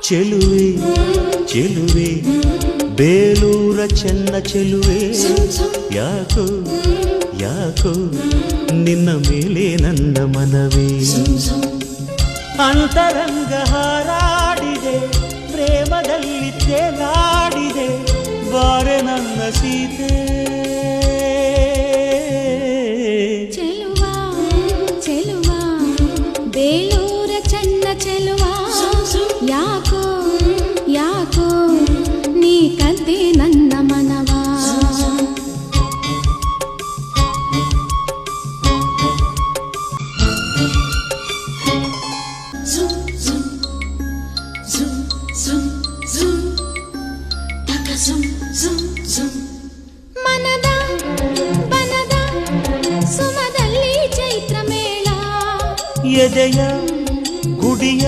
ಚೆಲುವೆ ಚೆಲುವೆ ಬೇಲೂರ ಚೆನ್ನ ಚೆಲುವೆ ಯಾಕೋ ಯಾಕೋ ನಿನ್ನ ಮೇಲೆ ನನ್ನ ಮನವೇ ಅಂತರಂಗ ಹಾರಾಡಿದೆ ಪ್ರೇಮದಲ್ಲಿ ತೇಲಾಡಿದೆ ಬಾರೆ ನನ್ನ ಸೀತೆ ಚೆಲುವಾ ಚೆಲುವಾ ಬೇಲೂರ ಚೆನ್ನ ಚೆಲುವಾ ಯಾಕೋ ಯಾಕೋ ನೀ ಕದ್ದೆ ನನ್ನ ಮನವಾ ಮನದ ಬನದ ಸುಮದಲ್ಲಿ ಚೈತ್ರ ಮೇಳ ಎದೆಯ ಗುಡಿಯ